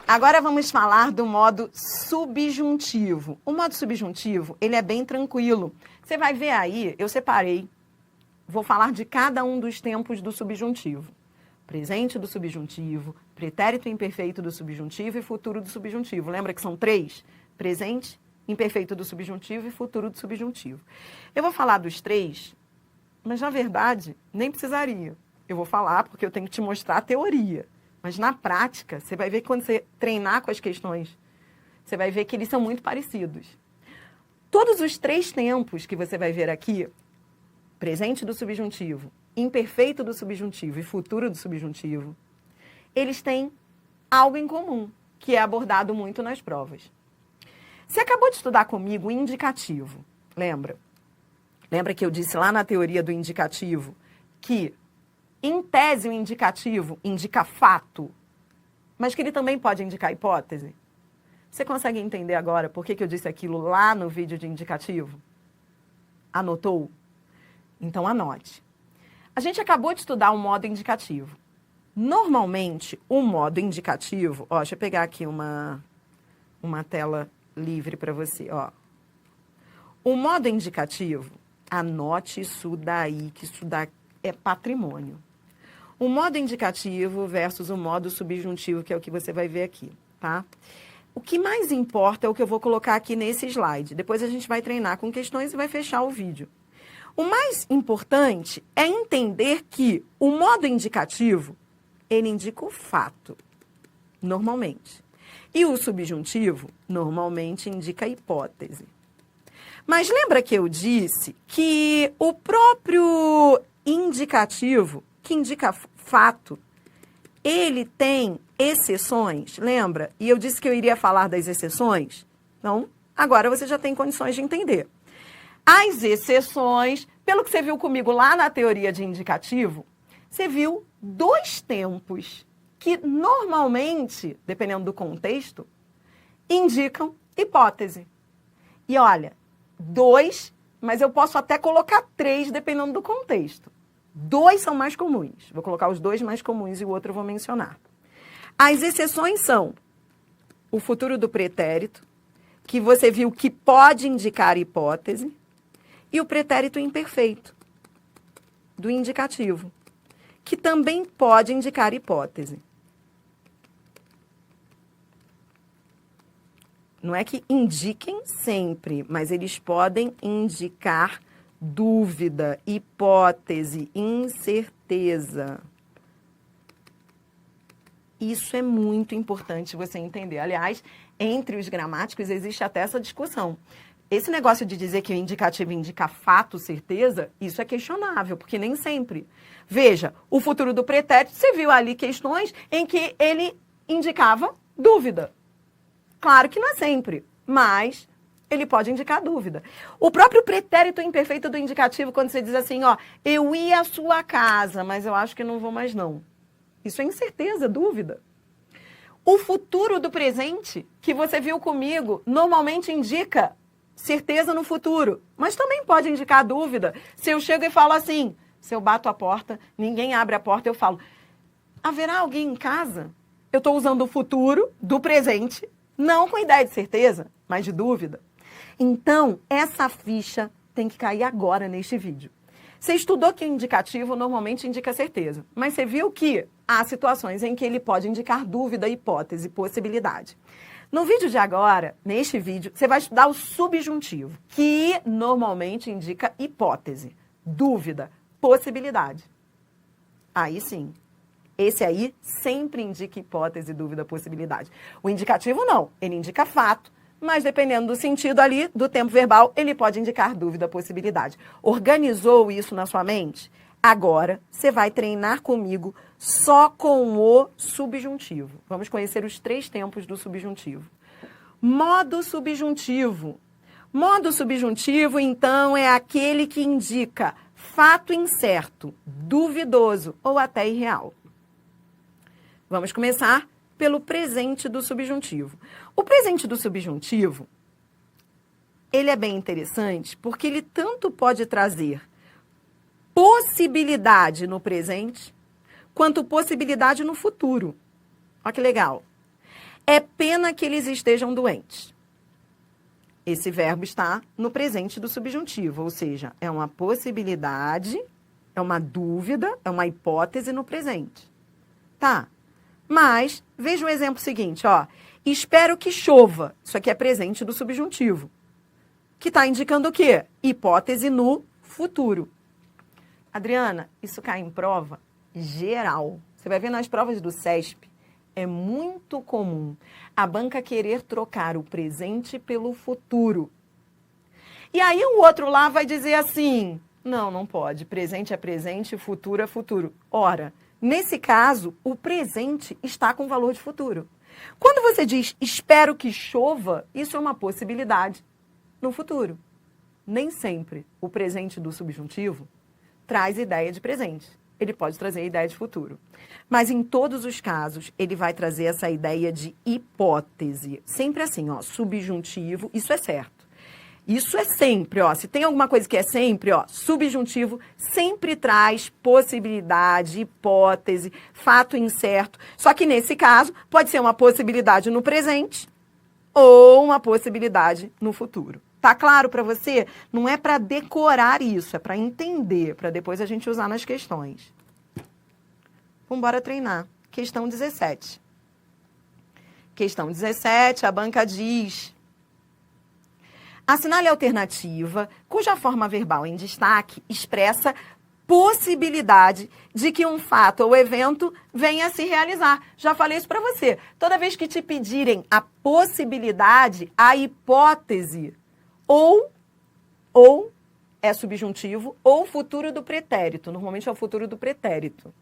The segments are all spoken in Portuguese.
Agora vamos falar do modo subjuntivo. O modo subjuntivo, ele é bem tranquilo. Você vai ver aí, eu separei, vou falar de cada um dos tempos do subjuntivo. Presente do subjuntivo, pretérito imperfeito do subjuntivo e futuro do subjuntivo. Lembra que são 3? Presente, imperfeito do subjuntivo e futuro do subjuntivo. Eu vou falar dos 3, mas na verdade nem precisaria. Eu vou falar porque eu tenho que te mostrar a teoria. Mas na prática, você vai ver que quando você treinar com as questões, você vai ver que eles são muito parecidos. Todos os 3 tempos que você vai ver aqui, presente do subjuntivo, imperfeito do subjuntivo e futuro do subjuntivo, eles têm algo em comum, que é abordado muito nas provas. Você acabou de estudar comigo o indicativo, lembra? Lembra que eu disse lá na teoria do indicativo que, em tese, o indicativo indica fato, mas que ele também pode indicar hipótese? Você consegue entender agora por que eu disse aquilo lá no vídeo de indicativo? Anotou? Então anote. A gente acabou de estudar o modo indicativo. Normalmente, o modo indicativo... Ó, deixa eu pegar aqui uma tela livre para você. Ó. O modo indicativo, anote isso daí, que isso daqui é patrimônio. O modo indicativo versus o modo subjuntivo, que é o que você vai ver aqui, tá? O que mais importa é o que eu vou colocar aqui nesse slide. Depois a gente vai treinar com questões e vai fechar o vídeo. O mais importante é entender que o modo indicativo, ele indica o fato, normalmente. E o subjuntivo, normalmente, indica a hipótese. Mas lembra que eu disse que o próprio indicativo, que indica fato, ele tem exceções, lembra? E eu disse que eu iria falar das exceções? Então, agora você já tem condições de entender. As exceções, pelo que você viu comigo lá na teoria de indicativo, você viu 2 tempos que normalmente, dependendo do contexto, indicam hipótese. E olha, 2, mas eu posso até colocar 3 dependendo do contexto. 2 são mais comuns. Vou colocar os 2 mais comuns e o outro eu vou mencionar. As exceções são o futuro do pretérito, que você viu que pode indicar hipótese, e o pretérito imperfeito, do indicativo, que também pode indicar hipótese. Não é que indiquem sempre, mas eles podem indicar dúvida, hipótese, incerteza. Isso é muito importante você entender. Aliás, entre os gramáticos existe até essa discussão. Esse negócio de dizer que o indicativo indica fato, certeza, isso é questionável, porque nem sempre. Veja, o futuro do pretérito, você viu ali questões em que ele indicava dúvida. Claro que não é sempre, mas ele pode indicar dúvida. O próprio pretérito imperfeito do indicativo, quando você diz assim, ó, eu ia à sua casa, mas eu acho que não vou mais não. Isso é incerteza, dúvida. O futuro do presente, que você viu comigo, normalmente indica certeza no futuro, mas também pode indicar dúvida. Se eu chego e falo assim, se eu bato a porta, ninguém abre a porta, eu falo, haverá alguém em casa? Eu estou usando o futuro do presente, não com ideia de certeza, mas de dúvida. Então, essa ficha tem que cair agora neste vídeo. Você estudou que o indicativo normalmente indica certeza, mas você viu que há situações em que ele pode indicar dúvida, hipótese, possibilidade. No vídeo de agora, neste vídeo, você vai estudar o subjuntivo, que normalmente indica hipótese, dúvida, possibilidade. Aí sim. Esse aí sempre indica hipótese, dúvida, possibilidade. O indicativo não, ele indica fato, mas dependendo do sentido ali, do tempo verbal, ele pode indicar dúvida, possibilidade. Organizou isso na sua mente? Agora, você vai treinar comigo só com o subjuntivo. Vamos conhecer os 3 tempos do subjuntivo. Modo subjuntivo. Modo subjuntivo, então, é aquele que indica fato incerto, duvidoso ou até irreal. Vamos começar pelo presente do subjuntivo. O presente do subjuntivo, ele é bem interessante porque ele tanto pode trazer possibilidade no presente, quanto possibilidade no futuro. Olha que legal. É pena que eles estejam doentes. Esse verbo está no presente do subjuntivo, ou seja, é uma possibilidade, é uma dúvida, é uma hipótese no presente. Tá? Mas, veja o exemplo seguinte, ó. Espero que chova. Isso aqui é presente do subjuntivo. Que está indicando o quê? Hipótese no futuro. Adriana, isso cai em prova geral. Você vai ver nas provas do CESP. É muito comum a banca querer trocar o presente pelo futuro. E aí o outro lá vai dizer assim, não, não pode. Presente é presente, futuro é futuro. Ora, nesse caso, o presente está com valor de futuro. Quando você diz espero que chova, isso é uma possibilidade no futuro. Nem sempre o presente do subjuntivo traz ideia de presente. Ele pode trazer ideia de futuro. Mas em todos os casos, ele vai trazer essa ideia de hipótese. Sempre assim, ó, subjuntivo, isso é certo. Isso é sempre, ó, se tem alguma coisa que é sempre, ó, subjuntivo sempre traz possibilidade, hipótese, fato incerto. Só que nesse caso, pode ser uma possibilidade no presente ou uma possibilidade no futuro. Tá claro para você? Não é para decorar isso, é para entender, para depois a gente usar nas questões. Vamos embora treinar. Questão 17. Questão 17, a banca diz: assinale a alternativa cuja forma verbal em destaque expressa possibilidade de que um fato ou evento venha a se realizar. Já falei isso para você. Toda vez que te pedirem a possibilidade, a hipótese, ou é subjuntivo, ou futuro do pretérito. Normalmente é o futuro do pretérito.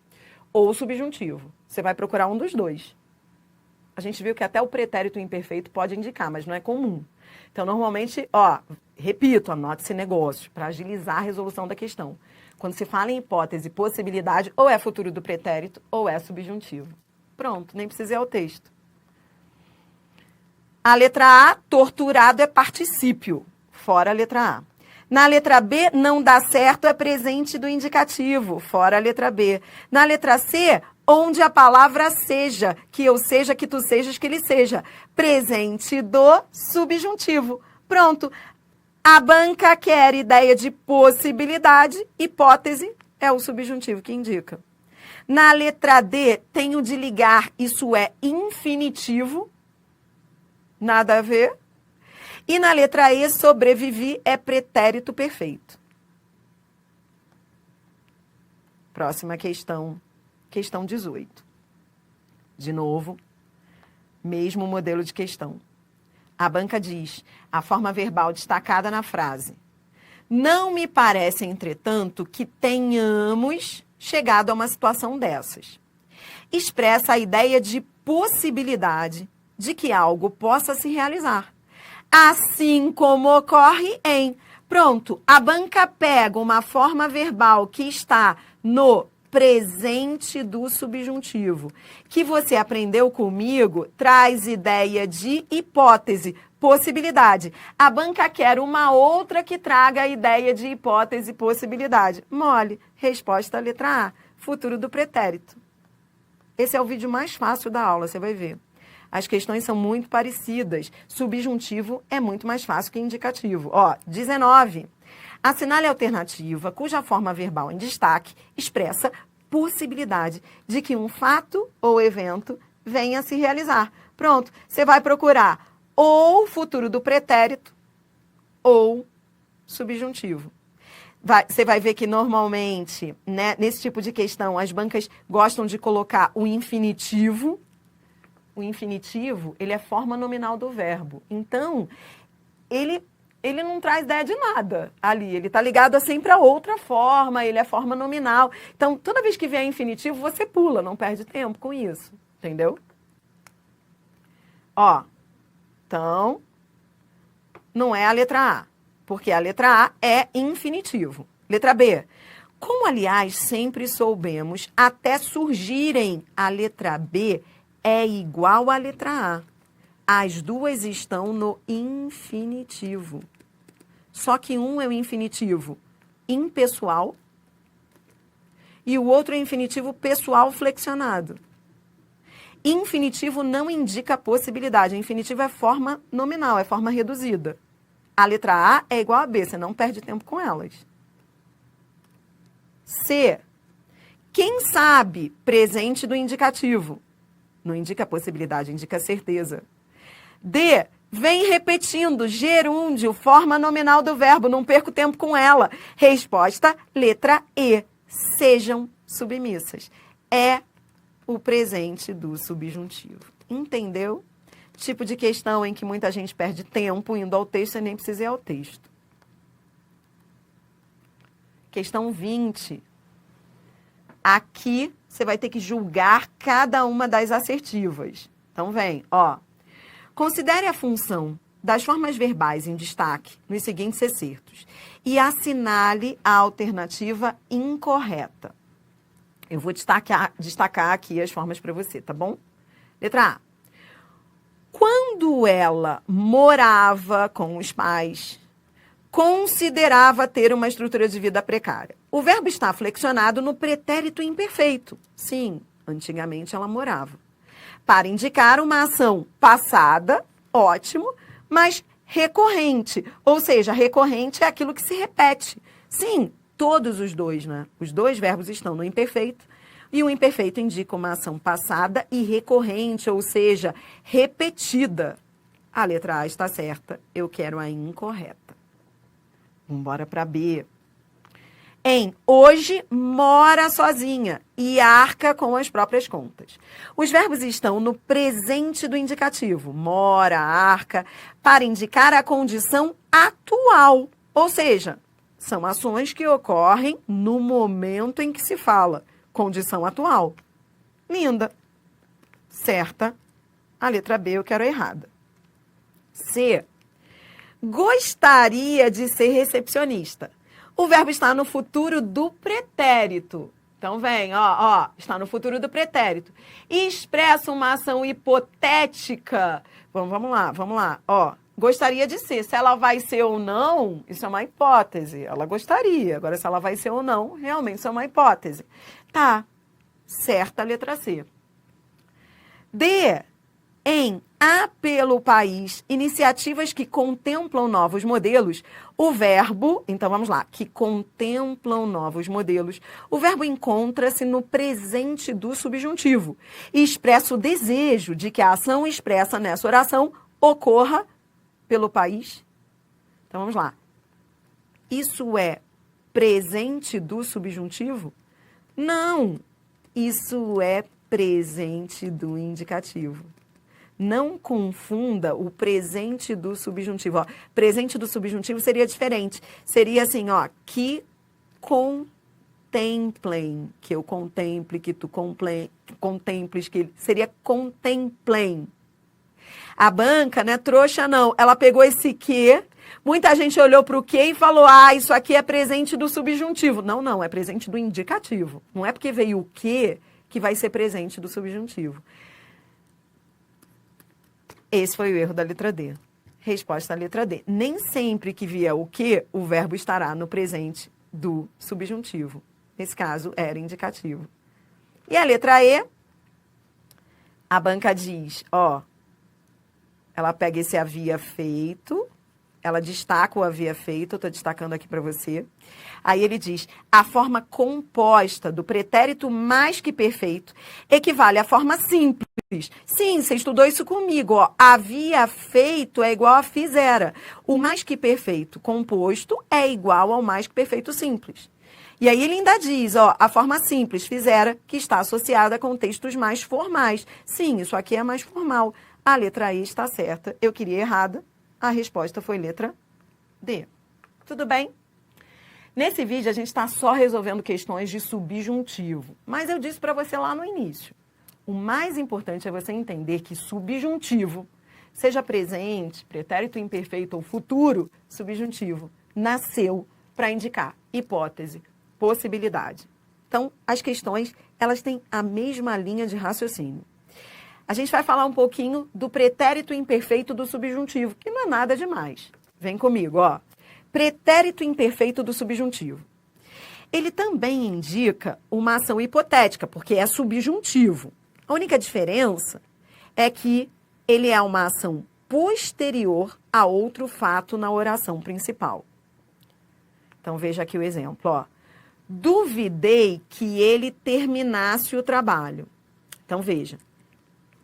Ou subjuntivo. Você vai procurar um dos dois. A gente viu que até o pretérito imperfeito pode indicar, mas não é comum. Então, normalmente, ó, repito, anote esse negócio para agilizar a resolução da questão. Quando se fala em hipótese, possibilidade, ou é futuro do pretérito, ou é subjuntivo. Pronto, nem precisa ir ao texto. A letra A, torturado é particípio, fora a letra A. Na letra B, não dá certo é presente do indicativo, fora a letra B. Na letra C, onde a palavra seja, que eu seja, que tu sejas, que ele seja, presente do subjuntivo. Pronto. A banca quer ideia de possibilidade, hipótese é o subjuntivo que indica. Na letra D, tenho de ligar, isso é infinitivo, nada a ver. E na letra E, sobrevivi é pretérito perfeito. Próxima questão, questão 18. De novo, mesmo modelo de questão. A banca diz, a forma verbal destacada na frase: não me parece, entretanto, que tenhamos chegado a uma situação dessas. Expressa a ideia de possibilidade de que algo possa se realizar. Assim como ocorre em... Pronto, a banca pega uma forma verbal que está no presente do subjuntivo, que você aprendeu comigo, traz ideia de hipótese, possibilidade. A banca quer uma outra que traga a ideia de hipótese, possibilidade. Mole, resposta letra A, futuro do pretérito. Esse é o vídeo mais fácil da aula, você vai ver. As questões são muito parecidas. Subjuntivo é muito mais fácil que indicativo. Ó, 19. Assinale a alternativa cuja forma verbal em destaque expressa possibilidade de que um fato ou evento venha a se realizar. Pronto, você vai procurar ou futuro do pretérito ou subjuntivo. Você vai ver que normalmente, né, nesse tipo de questão, as bancas gostam de colocar o infinitivo. O infinitivo, ele é forma nominal do verbo. Então, ele não traz ideia de nada ali. Ele está ligado sempre a outra forma, ele é forma nominal. Então, toda vez que vier infinitivo, você pula, não perde tempo com isso. Entendeu? Ó, então, não é a letra A, porque a letra A é infinitivo. Letra B. Como, aliás, sempre soubemos, até surgirem a letra B, é igual à letra A. As duas estão no infinitivo. Só que um é o infinitivo impessoal e o outro é o infinitivo pessoal flexionado. Infinitivo não indica possibilidade. Infinitivo é forma nominal, é forma reduzida. A letra A é igual a B, você não perde tempo com elas. C. Quem sabe, presente do indicativo. Não indica possibilidade, indica certeza. D. Vem repetindo, gerúndio, forma nominal do verbo, não perco tempo com ela. Resposta, letra E. Sejam submissas. É o presente do subjuntivo. Entendeu? Tipo de questão em que muita gente perde tempo indo ao texto e nem precisa ir ao texto. Questão 20. Aqui você vai ter que julgar cada uma das assertivas. Então vem, ó. Considere a função das formas verbais em destaque nos seguintes excertos e assinale a alternativa incorreta. Eu vou destacar aqui as formas para você, tá bom? Letra A. Quando ela morava com os pais, considerava ter uma estrutura de vida precária. O verbo está flexionado no pretérito imperfeito. Sim, antigamente ela morava. Para indicar uma ação passada, ótimo, mas recorrente. Ou seja, recorrente é aquilo que se repete. Sim, todos os dois, né? Os dois verbos estão no imperfeito. E o imperfeito indica uma ação passada e recorrente, ou seja, repetida. A letra A está certa, eu quero a incorreta. Vamos embora para B. Em hoje, mora sozinha e arca com as próprias contas. Os verbos estão no presente do indicativo, mora, arca, para indicar a condição atual. Ou seja, são ações que ocorrem no momento em que se fala. Condição atual. Linda. Certa. A letra B eu quero errada. C. Gostaria de ser recepcionista. O verbo está no futuro do pretérito. Então, vem, ó, está no futuro do pretérito. E expressa uma ação hipotética. Vamos lá, ó. Gostaria de ser. Se ela vai ser ou não, isso é uma hipótese. Ela gostaria. Agora, se ela vai ser ou não, realmente isso é uma hipótese. Tá. Certa a letra C. D. Em há pelo país iniciativas que contemplam novos modelos, o verbo, então vamos lá, que contemplam novos modelos, o verbo encontra-se no presente do subjuntivo e expressa o desejo de que a ação expressa nessa oração ocorra pelo país. Então vamos lá. Isso é presente do subjuntivo? Não, isso é presente do indicativo. Não confunda o presente do subjuntivo. Ó, presente do subjuntivo seria diferente. Seria assim, ó, que contemplem, que eu contemple, que tu contemples, que seria contemplem. A banca, né, trouxa não, ela pegou esse que, muita gente olhou para o que e falou, isso aqui é presente do subjuntivo. Não, não, é presente do indicativo. Não é porque veio o que vai ser presente do subjuntivo. Esse foi o erro da letra D. Resposta à letra D. Nem sempre que vier o que, o verbo estará no presente do subjuntivo. Nesse caso, era indicativo. E a letra E, a banca diz, ó, ela pega esse havia feito, ela destaca o havia feito, eu estou destacando aqui para você. Aí ele diz, a forma composta do pretérito mais que perfeito equivale à forma simples. Sim, você estudou isso comigo, ó. Havia feito é igual a fizera. O mais que perfeito composto é igual ao mais que perfeito simples. E aí ele ainda diz, ó, a forma simples, fizera, que está associada com textos mais formais. Sim, isso aqui é mais formal. A letra E está certa. Eu queria errada. A resposta foi letra D. Tudo bem? Nesse vídeo, a gente está só resolvendo questões de subjuntivo. Mas eu disse para você lá no início. O mais importante é você entender que subjuntivo, seja presente, pretérito imperfeito ou futuro, subjuntivo, nasceu para indicar hipótese, possibilidade. Então, as questões, elas têm a mesma linha de raciocínio. A gente vai falar um pouquinho do pretérito imperfeito do subjuntivo, que não é nada demais. Vem comigo, ó. Pretérito imperfeito do subjuntivo. Ele também indica uma ação hipotética, porque é subjuntivo. A única diferença é que ele é uma ação posterior a outro fato na oração principal. Então, veja aqui o exemplo, ó. Duvidei que ele terminasse o trabalho. Então, veja.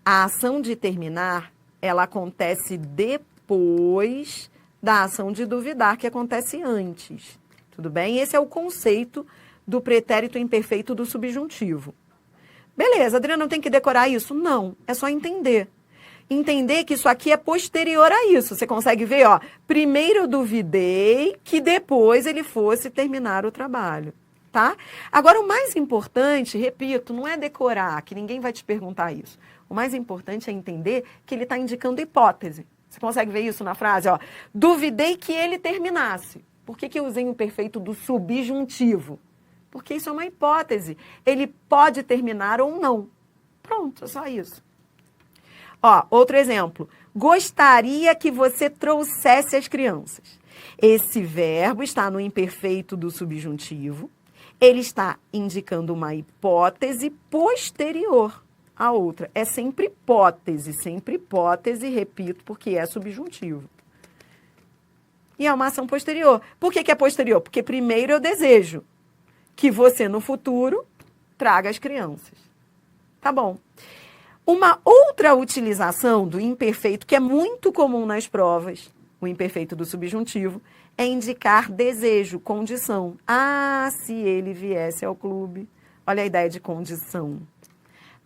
A ação de terminar, ela acontece depois da ação de duvidar, que acontece antes. Tudo bem? Esse é o conceito do pretérito imperfeito do subjuntivo. Beleza, Adriana, não tem que decorar isso? Não, é só entender. Entender que isso aqui é posterior a isso. Você consegue ver, ó. Primeiro eu duvidei que depois ele fosse terminar o trabalho, tá? Agora, o mais importante, repito, não é decorar, que ninguém vai te perguntar isso. O mais importante é entender que ele está indicando hipótese. Você consegue ver isso na frase, ó? Duvidei que ele terminasse. Por que eu usei o imperfeito do subjuntivo? Porque isso é uma hipótese. Ele pode terminar ou não. Pronto, é só isso. Ó, outro exemplo. Gostaria que você trouxesse as crianças. Esse verbo está no imperfeito do subjuntivo. Ele está indicando uma hipótese posterior à outra. É sempre hipótese, repito, porque é subjuntivo. E é uma ação posterior. Por que é posterior? Porque primeiro eu desejo que você, no futuro, traga as crianças. Tá bom. Uma outra utilização do imperfeito, que é muito comum nas provas, o imperfeito do subjuntivo, é indicar desejo, condição. Ah, se ele viesse ao clube. Olha a ideia de condição.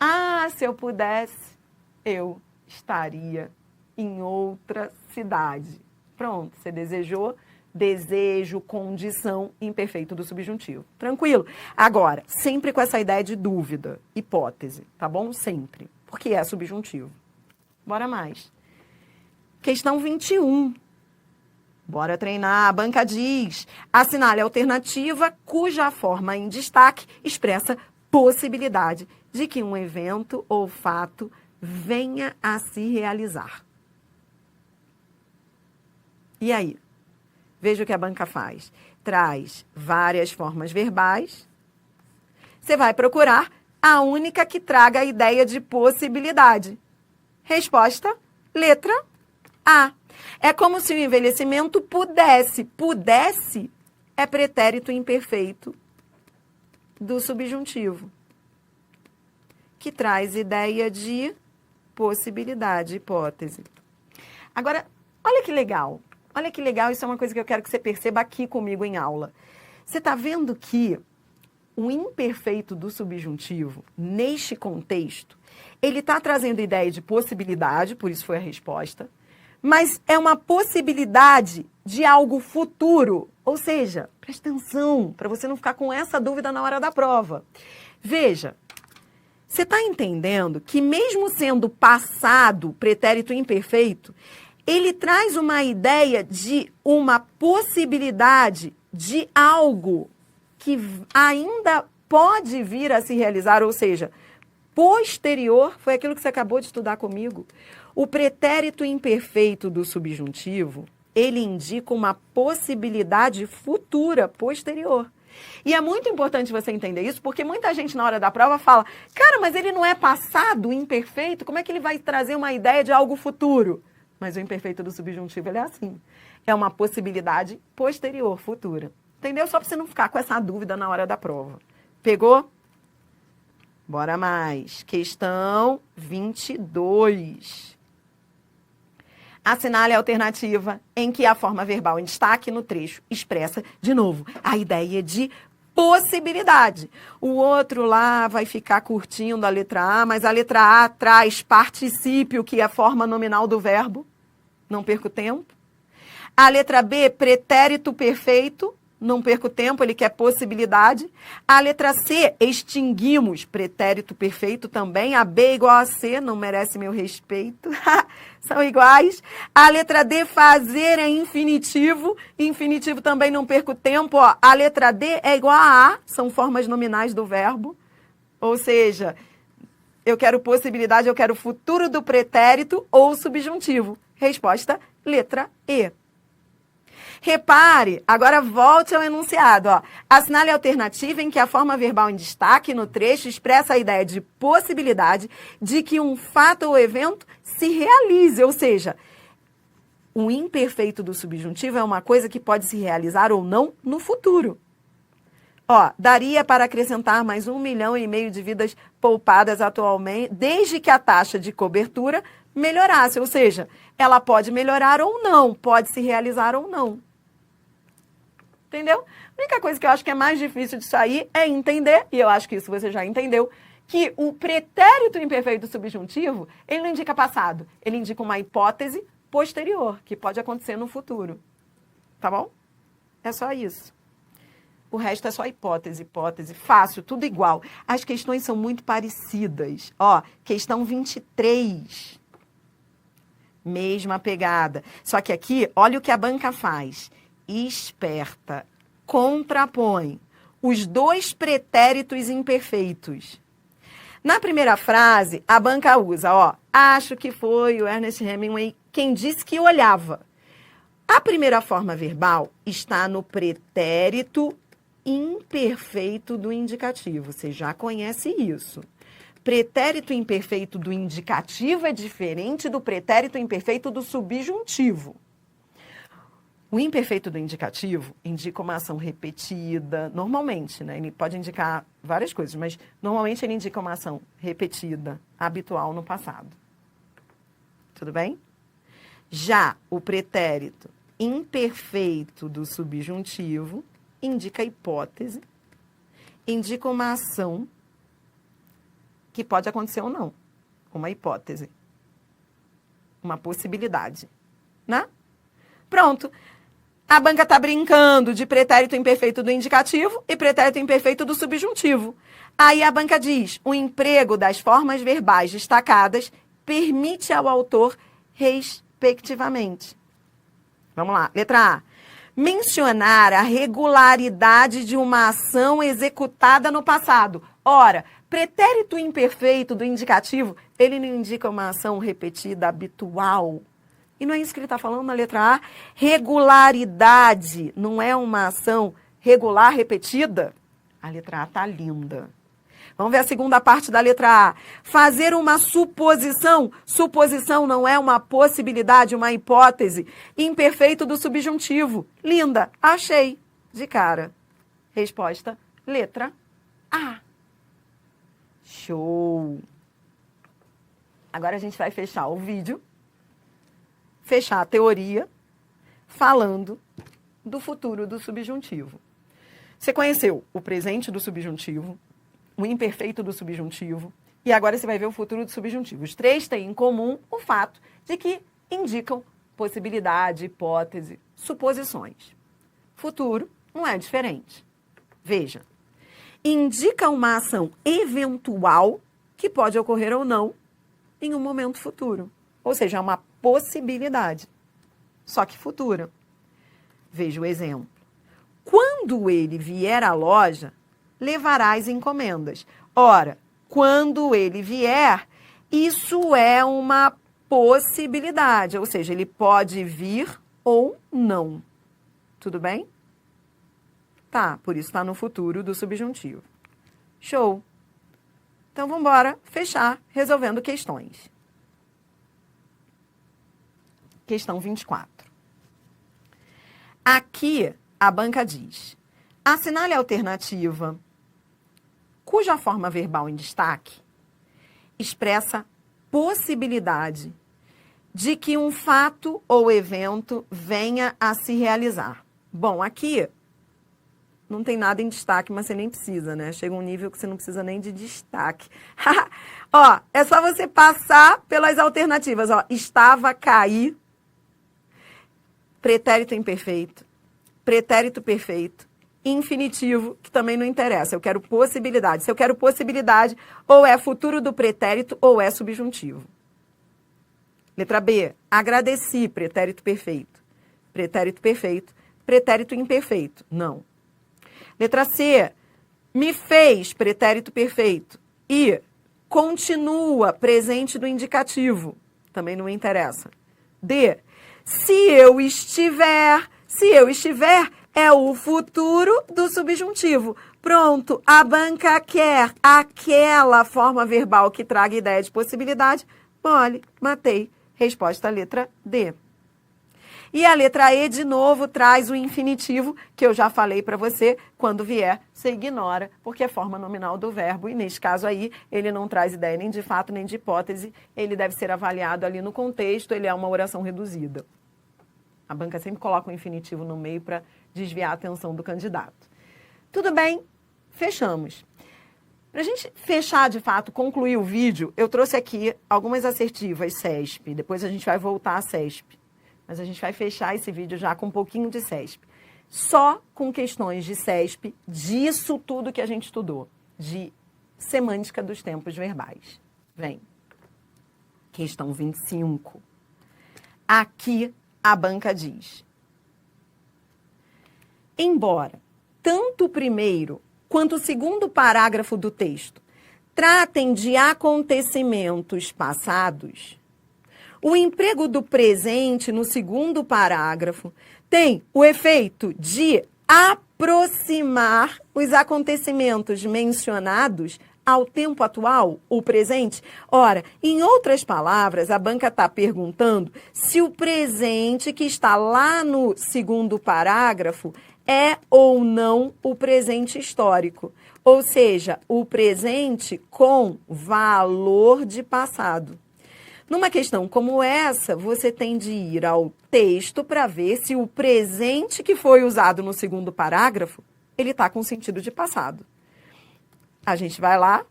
Ah, se eu pudesse, eu estaria em outra cidade. Pronto, você desejou, desejo, condição, imperfeito do subjuntivo. Tranquilo? Agora, sempre com essa ideia de dúvida, hipótese, tá bom? Sempre. Porque é subjuntivo. Bora mais. Questão 21. Bora treinar. A banca diz: assinale a alternativa cuja forma em destaque expressa possibilidade de que um evento ou fato venha a se realizar. E aí? Veja o que a banca faz. Traz várias formas verbais. Você vai procurar a única que traga a ideia de possibilidade. Resposta, letra A. É como se o envelhecimento pudesse. Pudesse é pretérito imperfeito do subjuntivo, que traz ideia de possibilidade, hipótese. Agora, olha que legal. Olha que legal, isso é uma coisa que eu quero que você perceba aqui comigo em aula. Você está vendo que o imperfeito do subjuntivo, neste contexto, ele está trazendo ideia de possibilidade, por isso foi a resposta, mas é uma possibilidade de algo futuro. Ou seja, preste atenção, para você não ficar com essa dúvida na hora da prova. Veja, você está entendendo que mesmo sendo passado, pretérito imperfeito, ele traz uma ideia de uma possibilidade de algo que ainda pode vir a se realizar, ou seja, posterior, foi aquilo que você acabou de estudar comigo. O pretérito imperfeito do subjuntivo, ele indica uma possibilidade futura, posterior. E é muito importante você entender isso, porque muita gente na hora da prova fala: cara, mas ele não é passado, imperfeito, como é que ele vai trazer uma ideia de algo futuro? Mas o imperfeito do subjuntivo, ele é assim. É uma possibilidade posterior, futura. Entendeu? Só para você não ficar com essa dúvida na hora da prova. Pegou? Bora mais. Questão 22. Assinale a alternativa em que a forma verbal em destaque no trecho expressa, de novo, a ideia de possibilidade. O outro lá vai ficar curtindo a letra A, mas a letra A traz particípio, que é a forma nominal do verbo. Não perco tempo. A letra B, pretérito perfeito. Não perco tempo, ele quer possibilidade. A letra C, extinguimos, pretérito perfeito também. A B igual a C, não merece meu respeito. São iguais. A letra D, fazer é infinitivo. Infinitivo também não perco tempo. Ó. A letra D é igual a A, são formas nominais do verbo. Ou seja, eu quero possibilidade, eu quero futuro do pretérito ou subjuntivo. Resposta, letra E. Repare, agora volte ao enunciado. Ó. Assinale a alternativa em que a forma verbal em destaque no trecho expressa a ideia de possibilidade de que um fato ou evento se realize. Ou seja, o imperfeito do subjuntivo é uma coisa que pode se realizar ou não no futuro. Ó, daria para acrescentar mais 1,5 milhão de vidas poupadas atualmente, desde que a taxa de cobertura melhorasse. Ou seja, ela pode melhorar ou não, pode se realizar ou não. Entendeu? A única coisa que eu acho que é mais difícil disso aí é entender, e eu acho que isso você já entendeu, que o pretérito imperfeito subjuntivo, ele não indica passado, ele indica uma hipótese posterior, que pode acontecer no futuro. Tá bom? É só isso. O resto é só hipótese, fácil, tudo igual. As questões são muito parecidas. Ó, questão 23. Mesma pegada. Só que aqui, olha o que a banca faz. Esperta, contrapõe os dois pretéritos imperfeitos. Na primeira frase, a banca usa, ó, acho que foi o Ernest Hemingway quem disse que olhava. A primeira forma verbal está no pretérito imperfeito do indicativo. Você já conhece isso. Pretérito imperfeito do indicativo é diferente do pretérito imperfeito do subjuntivo. O imperfeito do indicativo indica uma ação repetida, normalmente, né? Ele pode indicar várias coisas, mas normalmente ele indica uma ação repetida, habitual no passado. Tudo bem? Já o pretérito imperfeito do subjuntivo indica hipótese, indica uma ação que pode acontecer ou não. Uma hipótese. Uma possibilidade. Né? Pronto. A banca está brincando de pretérito imperfeito do indicativo e pretérito imperfeito do subjuntivo. Aí a banca diz, o emprego das formas verbais destacadas permite ao autor respectivamente. Vamos lá. Letra A. Mencionar a regularidade de uma ação executada no passado. Ora, pretérito imperfeito do indicativo, ele não indica uma ação repetida habitual. E não é isso que ele está falando na letra A? Regularidade não é uma ação regular repetida? A letra A está linda. Vamos ver a segunda parte da letra A. Fazer uma suposição. Suposição não é uma possibilidade, uma hipótese. Imperfeito do subjuntivo. Linda, achei. De cara. Resposta, letra A. Show. Agora a gente vai fechar o vídeo, fechar a teoria, falando do futuro do subjuntivo. Você conheceu o presente do subjuntivo, o imperfeito do subjuntivo, e agora você vai ver o futuro do subjuntivo. Os três têm em comum o fato de que indicam possibilidade, hipótese, suposições. Futuro não é diferente. Veja, indica uma ação eventual que pode ocorrer ou não em um momento futuro. Ou seja, é uma possibilidade, só que futura. Veja o exemplo. Quando ele vier à loja, levará as encomendas. Ora, quando ele vier, isso é uma possibilidade, ou seja, ele pode vir ou não. Tudo bem? Tá, por isso está no futuro do subjuntivo. Show! Então, vamos embora fechar resolvendo questões. Questão 24. Aqui, a banca diz, assinale a alternativa cuja forma verbal em destaque expressa possibilidade de que um fato ou evento venha a se realizar. Bom, aqui não tem nada em destaque, mas você nem precisa, né? Chega um nível que você não precisa nem de destaque. Ó, é só você passar pelas alternativas. Ó, estava, cair, pretérito imperfeito, pretérito perfeito, infinitivo, que também não interessa. Eu quero possibilidade. Se eu quero possibilidade, ou é futuro do pretérito ou é subjuntivo. Letra B, agradeci, pretérito perfeito. Pretérito perfeito, pretérito imperfeito. Não. Letra C, me fez, pretérito perfeito. E continua, presente do indicativo. Também não me interessa. D, se eu estiver, Se eu estiver, é o futuro do subjuntivo. Pronto, a banca quer aquela forma verbal que traga ideia de possibilidade. Mole, matei. Resposta letra D. E a letra E, de novo, traz o infinitivo, que eu já falei para você, quando vier, você ignora, porque é forma nominal do verbo, e neste caso aí, ele não traz ideia nem de fato, nem de hipótese, ele deve ser avaliado ali no contexto, ele é uma oração reduzida. A banca sempre coloca o infinitivo no meio para desviar a atenção do candidato. Tudo bem? Fechamos. Para a gente fechar, de fato, concluir o vídeo, eu trouxe aqui algumas assertivas CESP, depois a gente vai voltar à CESP. Mas a gente vai fechar esse vídeo já com um pouquinho de CESP. Só com questões de CESP, disso tudo que a gente estudou, de semântica dos tempos verbais. Vem. Questão 25. Aqui a banca diz: embora tanto o primeiro quanto o segundo parágrafo do texto tratem de acontecimentos passados, o emprego do presente no segundo parágrafo tem o efeito de aproximar os acontecimentos mencionados ao tempo atual, o presente. Ora, em outras palavras, a banca está perguntando se o presente que está lá no segundo parágrafo é ou não o presente histórico. Ou seja, o presente com valor de passado. Numa questão como essa, você tem de ir ao texto para ver se o presente que foi usado no segundo parágrafo, ele está com sentido de passado. A gente vai lá,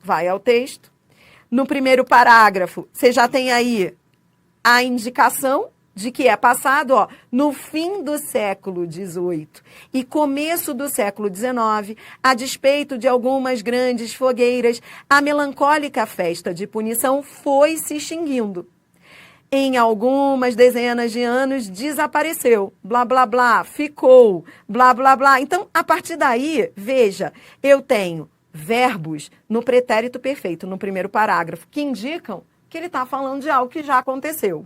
vai ao texto. No primeiro parágrafo, você já tem aí a indicação de que é passado, ó, no fim do século XVIII e começo do século XIX, a despeito de algumas grandes fogueiras, a melancólica festa de punição foi se extinguindo. Em algumas dezenas de anos desapareceu, blá, blá, blá, ficou, blá, blá, blá. Então, a partir daí, veja, eu tenho verbos no pretérito perfeito, no primeiro parágrafo, que indicam que ele está falando de algo que já aconteceu.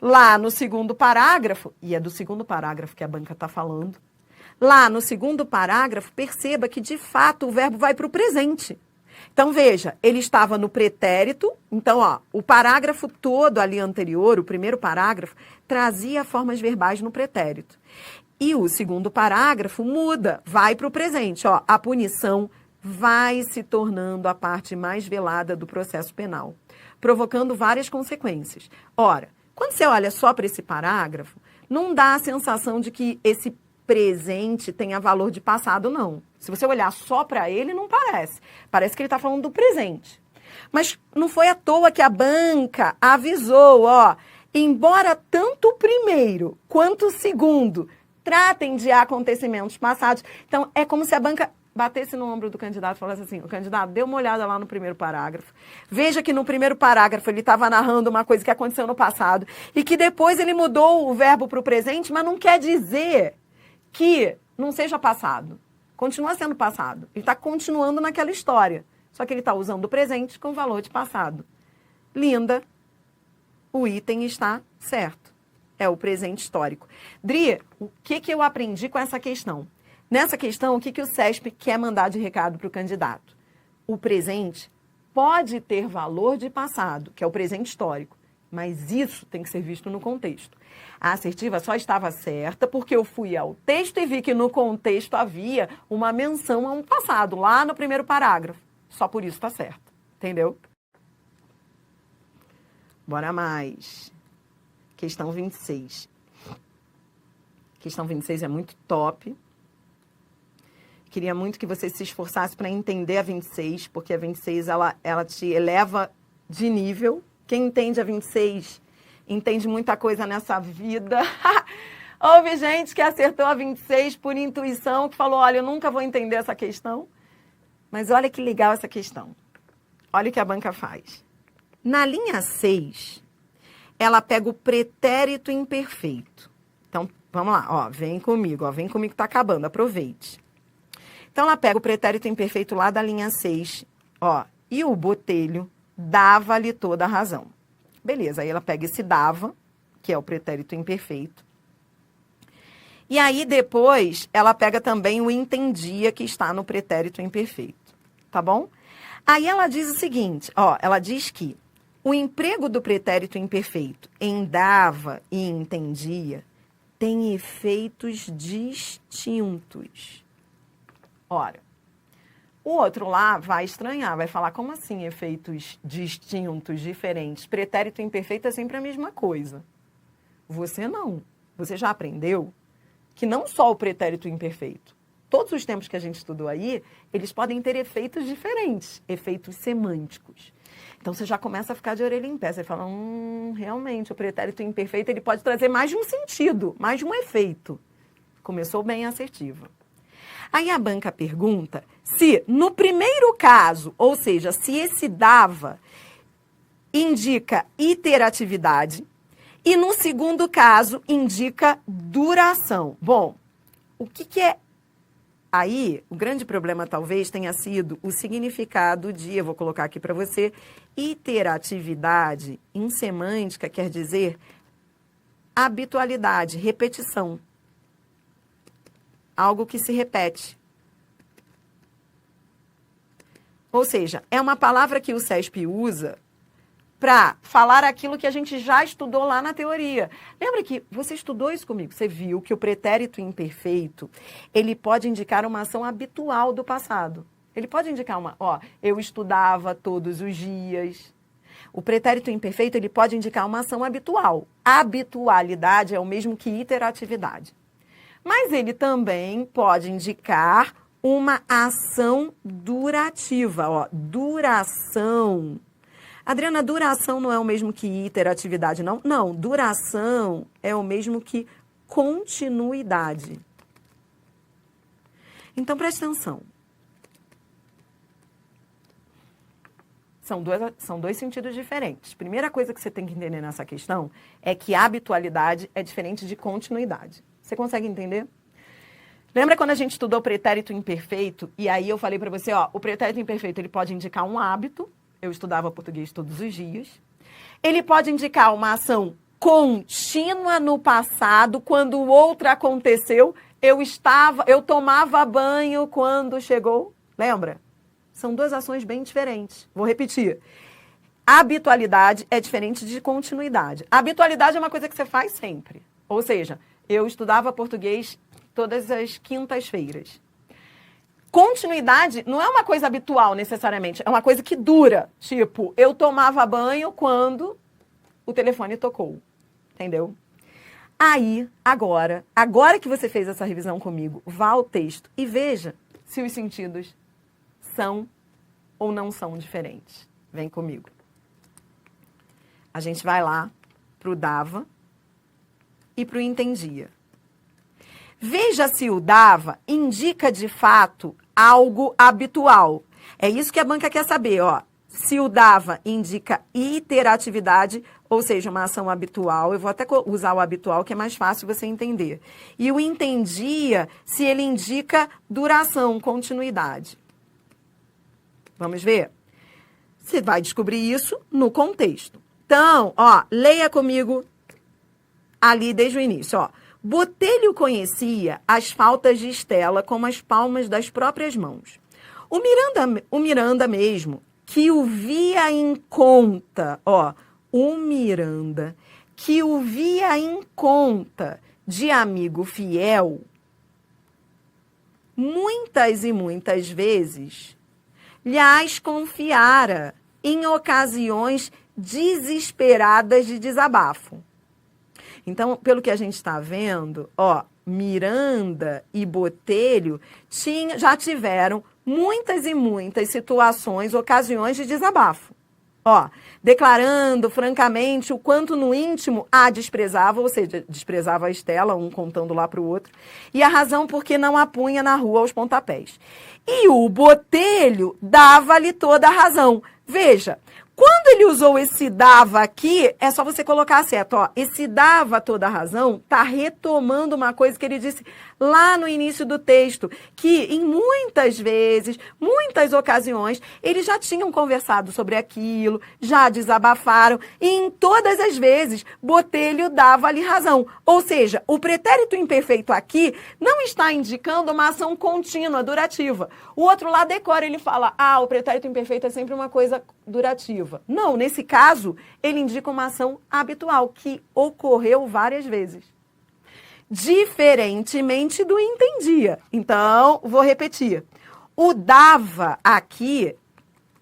Lá no segundo parágrafo, e é do segundo parágrafo que a banca está falando, lá no segundo parágrafo, perceba que, de fato, o verbo vai para o presente. Então, veja, ele estava no pretérito, então, ó, o parágrafo todo ali anterior, o primeiro parágrafo, trazia formas verbais no pretérito. E o segundo parágrafo muda, vai para o presente, ó, a punição vai se tornando a parte mais velada do processo penal, provocando várias consequências. Ora, quando você olha só para esse parágrafo, não dá a sensação de que esse presente tenha valor de passado, não. Se você olhar só para ele, não parece. Parece que ele está falando do presente. Mas não foi à toa que a banca avisou, ó, embora tanto o primeiro quanto o segundo tratem de acontecimentos passados. Então, é como se a banca batesse no ombro do candidato e falasse assim: o candidato, dê uma olhada lá no primeiro parágrafo. Veja que no primeiro parágrafo ele estava narrando uma coisa que aconteceu no passado e que depois ele mudou o verbo para o presente, mas não quer dizer que não seja passado. Continua sendo passado. Ele está continuando naquela história. Só que ele está usando o presente com valor de passado. Linda, o item está certo. É o presente histórico. Dri, o que eu aprendi com essa questão? Nessa questão, o que o CESP quer mandar de recado para o candidato? O presente pode ter valor de passado, que é o presente histórico, mas isso tem que ser visto no contexto. A assertiva só estava certa porque eu fui ao texto e vi que no contexto havia uma menção a um passado, lá no primeiro parágrafo. Só por isso está certo, entendeu? Bora mais. Questão 26. Questão 26 é muito top. Queria muito que você se esforçasse para entender a 26, porque a 26 ela te eleva de nível. Quem entende a 26 entende muita coisa nessa vida. Houve gente que acertou a 26 por intuição, que falou, olha, eu nunca vou entender essa questão. Mas olha que legal essa questão. Olha o que a banca faz. Na linha 6, ela pega o pretérito imperfeito. Então, vamos lá, ó, vem comigo que tá acabando, aproveite. Então, ela pega o pretérito imperfeito lá da linha 6, ó, e o Botelho dava-lhe toda a razão. Beleza, aí ela pega esse dava, que é o pretérito imperfeito, E aí, depois, ela pega também o entendia, que está no pretérito imperfeito. Tá bom? Aí ela diz o seguinte, ó, ela diz que o emprego do pretérito imperfeito em dava e entendia tem efeitos distintos. Ora, o outro lá vai estranhar, vai falar, como assim efeitos distintos, diferentes? Pretérito imperfeito é sempre a mesma coisa. Você não. Você já aprendeu que não só o pretérito imperfeito, todos os tempos que a gente estudou aí, eles podem ter efeitos diferentes, efeitos semânticos. Então, você já começa a ficar de orelha em pé. Você fala, realmente, o pretérito imperfeito ele pode trazer mais de um sentido, mais de um efeito. Começou bem assertiva. Aí a banca pergunta se, no primeiro caso, ou seja, se esse dava indica iteratividade e no segundo caso indica duração. Bom, o que é? Aí, o grande problema talvez tenha sido o significado de, eu vou colocar aqui para você, iteratividade em semântica quer dizer habitualidade, repetição. Algo que se repete. Ou seja, é uma palavra que o CESP usa para falar aquilo que a gente já estudou lá na teoria. Lembra que você estudou isso comigo? Você viu que o pretérito imperfeito, ele pode indicar uma ação habitual do passado. Ele pode indicar eu estudava todos os dias. O pretérito imperfeito, ele pode indicar uma ação habitual. Habitualidade é o mesmo que iteratividade. Mas ele também pode indicar uma ação durativa. Duração. Adriana, duração não é o mesmo que iteratividade, não? Não, duração é o mesmo que continuidade. Então, preste atenção. São dois sentidos diferentes. Primeira coisa que você tem que entender nessa questão é que habitualidade é diferente de continuidade. Você consegue entender? Lembra quando a gente estudou pretérito imperfeito? E aí eu falei para você, o pretérito imperfeito ele pode indicar um hábito. Eu estudava português todos os dias. Ele pode indicar uma ação contínua no passado, quando o outro aconteceu, eu tomava banho quando chegou. Lembra? São duas ações bem diferentes. Vou repetir. Habitualidade é diferente de continuidade. Habitualidade é uma coisa que você faz sempre. Ou seja, eu estudava português todas as quintas-feiras. Continuidade não é uma coisa habitual, necessariamente. É uma coisa que dura. Tipo, eu tomava banho quando o telefone tocou. Entendeu? Aí, agora que você fez essa revisão comigo, vá ao texto e veja se os sentidos são ou não são diferentes. Vem comigo. A gente vai lá pro dava e pro entendia. Veja se o dava indica de fato algo habitual. É isso que a banca quer saber, Se o dava indica iteratividade, ou seja, uma ação habitual, eu vou até usar o habitual, que é mais fácil você entender. E o entendia se ele indica duração, continuidade. Vamos ver? Você vai descobrir isso no contexto. Então, leia comigo ali desde o início, Botelho conhecia as faltas de Estela como as palmas das próprias mãos. O Miranda mesmo, que o via em conta, o Miranda, que o via em conta de amigo fiel, muitas e muitas vezes lhas confiara em ocasiões desesperadas de desabafo. Então, pelo que a gente está vendo, Miranda e Botelho já tiveram muitas e muitas situações, ocasiões de desabafo. Declarando francamente o quanto no íntimo a desprezava, ou seja, desprezava a Estela, um contando lá para o outro, e a razão por que não a punha na rua aos pontapés. E o Botelho dava-lhe toda a razão. Veja, Quando ele usou esse dava aqui, é só você colocar certo. Ó, esse dava toda a razão está retomando uma coisa que ele disse lá no início do texto, que em muitas vezes, muitas ocasiões, eles já tinham conversado sobre aquilo, já desabafaram, e em todas as vezes, Botelho dava-lhe razão. Ou seja, o pretérito imperfeito aqui não está indicando uma ação contínua, durativa. O outro lá decora, ele fala, o pretérito imperfeito é sempre uma coisa durativa. Não, nesse caso, ele indica uma ação habitual, que ocorreu várias vezes. Diferentemente do entendia. Então, vou repetir. O dava aqui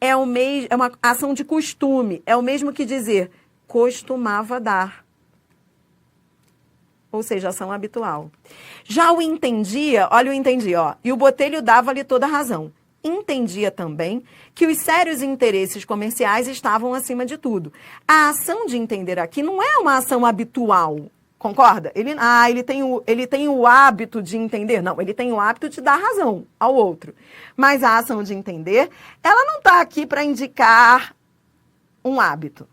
é uma ação de costume, é o mesmo que dizer costumava dar. Ou seja, ação habitual. Já o entendia, olha o entendia, ó, e o Botelho dava-lhe toda a razão. Entendia também que os sérios interesses comerciais estavam acima de tudo. A ação de entender aqui não é uma ação habitual, concorda? Ele tem o hábito de entender. Não, ele tem o hábito de dar razão ao outro. Mas a ação de entender, ela não está aqui para indicar um hábito.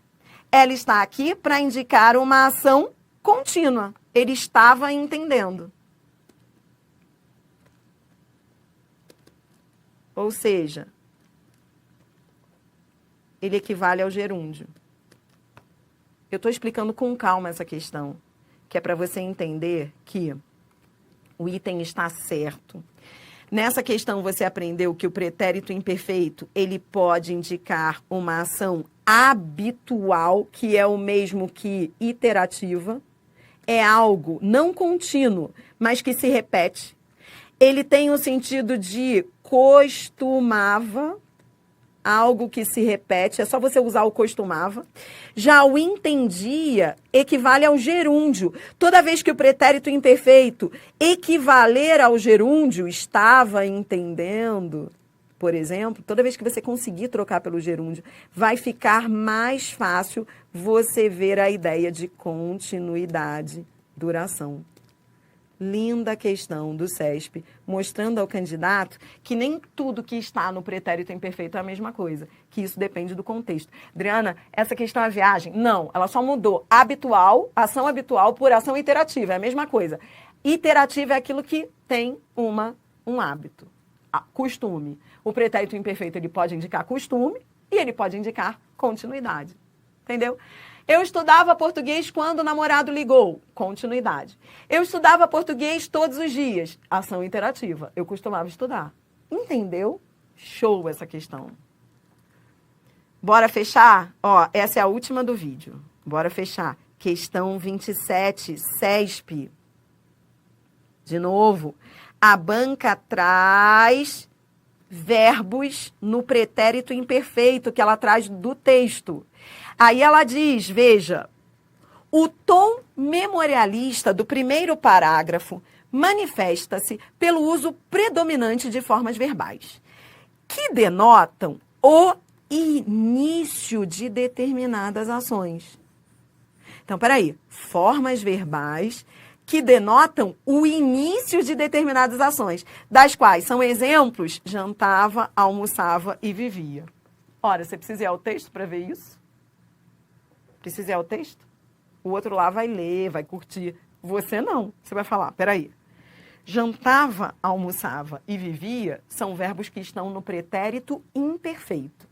Ela está aqui para indicar uma ação contínua. Ele estava entendendo. Ou seja, ele equivale ao gerúndio. Eu estou explicando com calma essa questão, que é para você entender que o item está certo. Nessa questão você aprendeu que o pretérito imperfeito, ele pode indicar uma ação habitual, que é o mesmo que iterativa. É algo não contínuo, mas que se repete. Ele tem o sentido de costumava, algo que se repete, é só você usar o costumava. Já o entendia equivale ao gerúndio. Toda vez que o pretérito imperfeito equivaler ao gerúndio, estava entendendo, por exemplo, toda vez que você conseguir trocar pelo gerúndio, vai ficar mais fácil você ver a ideia de continuidade, duração. Linda questão do CESP, mostrando ao candidato que nem tudo que está no pretérito imperfeito é a mesma coisa, que isso depende do contexto. Adriana, essa questão é viagem? Não, ela só mudou habitual, ação habitual por ação iterativa, é a mesma coisa. Iterativa é aquilo que tem um hábito, costume. O pretérito imperfeito ele pode indicar costume e ele pode indicar continuidade, entendeu? Eu estudava português quando o namorado ligou. Continuidade. Eu estudava português todos os dias. Ação interativa. Eu costumava estudar. Entendeu? Show essa questão. Bora fechar? Ó, essa é a última do vídeo. Bora fechar. Questão 27, CESP. De novo. A banca traz verbos no pretérito imperfeito que ela traz do texto. Aí ela diz, veja, o tom memorialista do primeiro parágrafo manifesta-se pelo uso predominante de formas verbais, que denotam o início de determinadas ações. Então, peraí, formas verbais que denotam o início de determinadas ações, das quais são exemplos, jantava, almoçava e vivia. Ora, você precisa ir ao texto para ver isso? Precisa ir ao texto? O outro lá vai ler, vai curtir. Você não. Você vai falar, peraí. Jantava, almoçava e vivia são verbos que estão no pretérito imperfeito.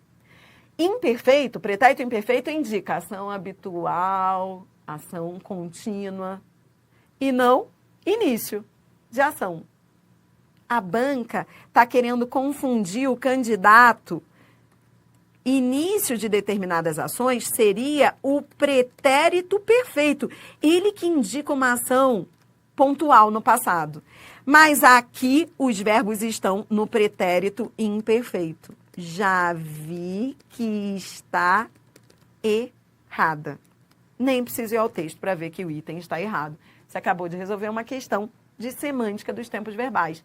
Imperfeito, pretérito imperfeito indica ação habitual, ação contínua e não início de ação. A banca está querendo confundir o candidato. Início de determinadas ações seria o pretérito perfeito. Ele que indica uma ação pontual no passado. Mas aqui os verbos estão no pretérito imperfeito. Já vi que está errada. Nem preciso ir ao texto para ver que o item está errado. Você acabou de resolver uma questão de semântica dos tempos verbais.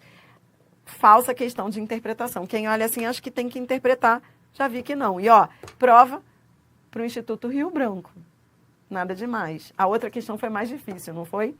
Falsa questão de interpretação. Quem olha assim acha que tem que interpretar. Já vi que não. E, ó, prova para o Instituto Rio Branco. Nada demais. A outra questão foi mais difícil, não foi?